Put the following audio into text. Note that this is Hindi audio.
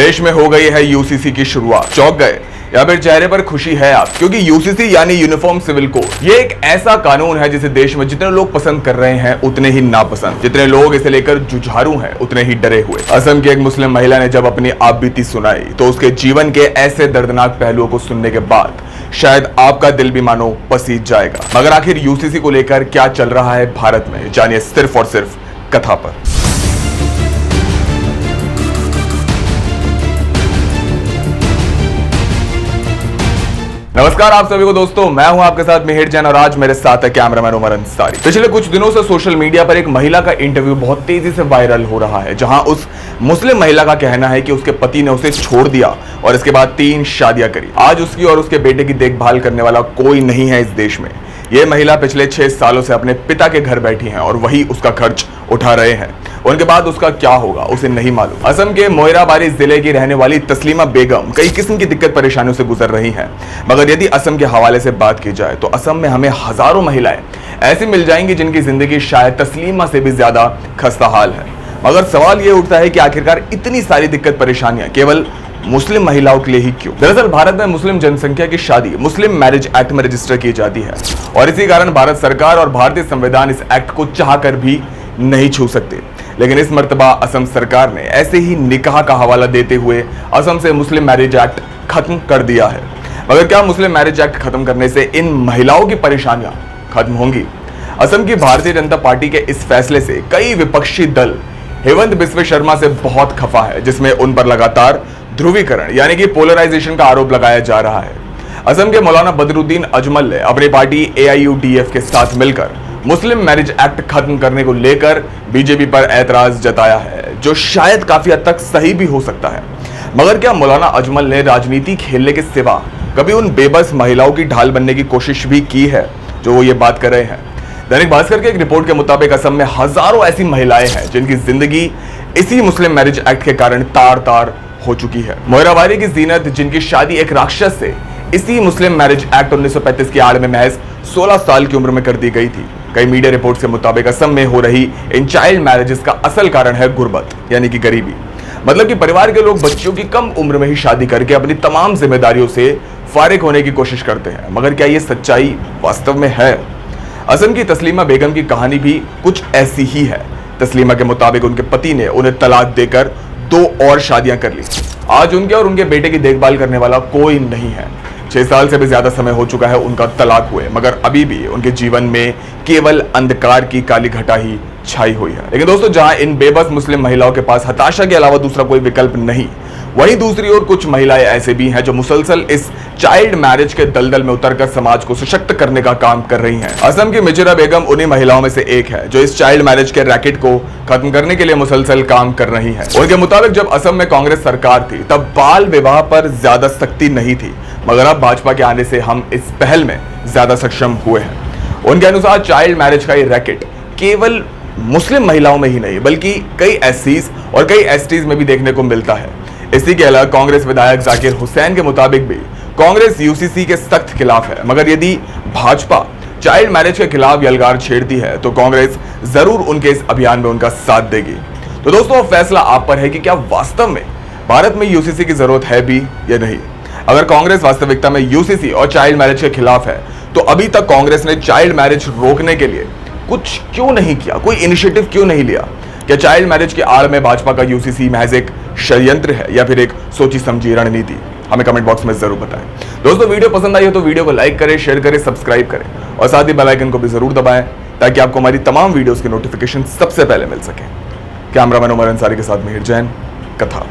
देश में हो गई है यूसीसी की शुरुआत। चौंक गए या फिर चेहरे पर खुशी है आप, क्योंकि यूसीसी यानी यूनिफॉर्म सिविल कोड ये एक ऐसा कानून है जिसे देश में जितने लोग पसंद कर रहे हैं उतने ही नापसंद, जितने लोग इसे लेकर जुझारू हैं उतने ही डरे हुए। असम की एक मुस्लिम महिला ने जब अपनी आप बीती सुनाई तो उसके जीवन के ऐसे दर्दनाक पहलुओं को सुनने के बाद शायद आपका दिल भी मानो पसीज जाएगा। मगर आखिर यूसीसी को लेकर क्या चल रहा है भारत में, जानिए सिर्फ और सिर्फ कथा पर। नमस्कार आप सभी को दोस्तों, मैं हूं आपके साथ मिहिर जैन और आज मेरे साथ है कैमरामैन उमर अंसारी। पिछले कुछ दिनों से सोशल मीडिया पर एक महिला का इंटरव्यू बहुत तेजी से वायरल हो रहा है, जहां उस मुस्लिम महिला का कहना है कि उसके पति ने उसे छोड़ दिया और इसके बाद 3 शादियां करी। आज उसकी और उसके बेटे की देखभाल करने वाला कोई नहीं है इस देश में। ये महिला पिछले 6 सालों से अपने पिता के घर बैठी हैं और वही उसका खर्च उठा रहे हैं। उनके बाद उसका क्या होगा उसे नहीं मालूम। असम के मोइराबारी जिले की रहने वाली तस्लीमा बेगम कई किस्म की दिक्कत परेशानियों से गुजर रही हैं। मगर यदि असम के हवाले से बात की जाए तो असम में हमें हजारों महिलाएं ऐसी मिल जाएंगी जिनकी जिंदगी शायद तस्लीमा से भी ज्यादा खस्ता हाल है। मगर सवाल यह उठता है कि आखिरकार इतनी सारी दिक्कत परेशानियां केवल मुस्लिम महिलाओं के लिए ही क्यों? दरअसल भारत में मुस्लिम जनसंख्या की शादी मुस्लिम मैरिज एक्ट में रजिस्टर की जाती है और इसी कारण भारत सरकार और भारतीय संविधान इस एक्ट को चाहकर भी नहीं छू सकते। लेकिन इस मर्तबा असम सरकार ने ऐसे ही निकाह का हवाला देते हुए असम से मुस्लिम मैरिज एक्ट खत्म कर दिया है। मगर क्या मुस्लिम मैरिज एक्ट खत्म करने से इन महिलाओं की परेशानियां खत्म होंगी? असम की भारतीय जनता पार्टी के इस फैसले से कई विपक्षी दल हेमंत बिस्व शर्मा से बहुत खफा है, जिसमें उन पर लगातार ध्रुवीकरण यानी कि पोलराइजेशन का आरोप लगाया जा रहा है। असम के मौलाना बदरुद्दीन अजमल ने अपनी पार्टी AIUDF के साथ मिलकर मुस्लिम मैरिज एक्ट खत्म करने को लेकर बीजेपी पर ऐतराज जताया है, जो शायद काफी हद तक सही भी हो सकता है। मगर क्या मौलाना अजमल ने राजनीति खेलने के सिवा कभी उन बेबस महिलाओं की ढाल बनने की कोशिश भी की है जो वो ये बात कर रहे हैं? दैनिक भास्कर के एक रिपोर्ट के मुताबिक असम में हजारों ऐसी महिलाएं हैं जिनकी जिंदगी इसी मुस्लिम मैरिज एक्ट के कारण तार तार हो चुकी है। मोइराबारी की जीनत, जिनकी शादी एक राक्षस से इसी मुस्लिम मैरिज एक्ट 1935 की आड़ में महज 16 साल की उम्र में कर दी गई थी। कई मीडिया रिपोर्ट्स के मुताबिक असम में हो रही इन चाइल्ड मैरिजेस का असल कारण है गुर्बत यानी कि गरीबी। मतलब कि परिवार के लोग बच्चियों की कम उम्र में ही शादी करके अपनी तमाम जिम्मेदारियों से फारिग होने की कोशिश करते हैं। मगर क्या ये सच्चाई वास्तव में है? असम की तस्लीमा बेगम की कहानी भी कुछ ऐसी ही है। तस्लीमा के मुताबिक उनके पति ने उन्हें तलाक देकर 2 और शादियां कर ली। आज उनके और उनके बेटे की देखभाल करने वाला कोई नहीं है। 6 साल से भी ज्यादा समय हो चुका है उनका तलाक हुए, मगर अभी भी उनके जीवन में केवल अंधकार की काली घटा ही छाई हुई है। लेकिन दोस्तों, जहां इन बेबस मुस्लिम महिलाओं के पास हताशा के अलावा दूसरा कोई विकल्प नहीं, वहीं दूसरी ओर कुछ महिलाएं ऐसे भी हैं जो मुसलसल इस चाइल्ड मैरिज के दलदल में उतरकर समाज को सशक्त करने का काम कर रही हैं। असम की मिजरा बेगम उन्हीं महिलाओं में से एक है जो इस चाइल्ड मैरिज के रैकेट को खत्म करने के लिए मुसलसल काम कर रही है। उनके मुताबिक जब असम में कांग्रेस सरकार थी तब बाल विवाह पर ज्यादा सख्ती नहीं थी, मगर अब भाजपा के आने से हम इस पहल में ज्यादा सक्षम हुए हैं। उनके अनुसार चाइल्ड मैरिज का ये रैकेट केवल मुस्लिम महिलाओं में ही नहीं बल्कि कई SCs और कई STs में भी देखने को मिलता है। इसी के अलावा कांग्रेस विधायक जाकिर हुसैन के मुताबिक भी कांग्रेस UCC के सख्त खिलाफ है। मगर यदि भाजपा चाइल्ड मैरिज के खिलाफ यलगार छेड़ती है तो कांग्रेस जरूर उनके इस अभियान में उनका साथ देगी। तो दोस्तों, फैसला आप पर है कि क्या वास्तव में भारत में UCC की जरूरत है भी या नहीं। अगर कांग्रेस वास्तविकता में UCC और चाइल्ड मैरिज के खिलाफ है तो अभी तक कांग्रेस ने चाइल्ड मैरिज रोकने के लिए कुछ क्यों नहीं किया, कोई इनिशिएटिव क्यों नहीं लिया? क्या चाइल्ड मैरिज के आड़ में भाजपा का UCC महज एक षड्यंत्र है या फिर एक सोची समझी रणनीति? हमें कमेंट बॉक्स में जरूर बताएं। दोस्तों, वीडियो पसंद आई हो तो वीडियो को लाइक करें, शेयर करें, सब्सक्राइब करें और साथ ही बेल आइकन को भी जरूर दबाएं ताकि आपको हमारी तमाम वीडियोस की नोटिफिकेशन सबसे पहले मिल सके। कैमरामैन उमर अंसारी के साथ मिहिर जैन, कथा।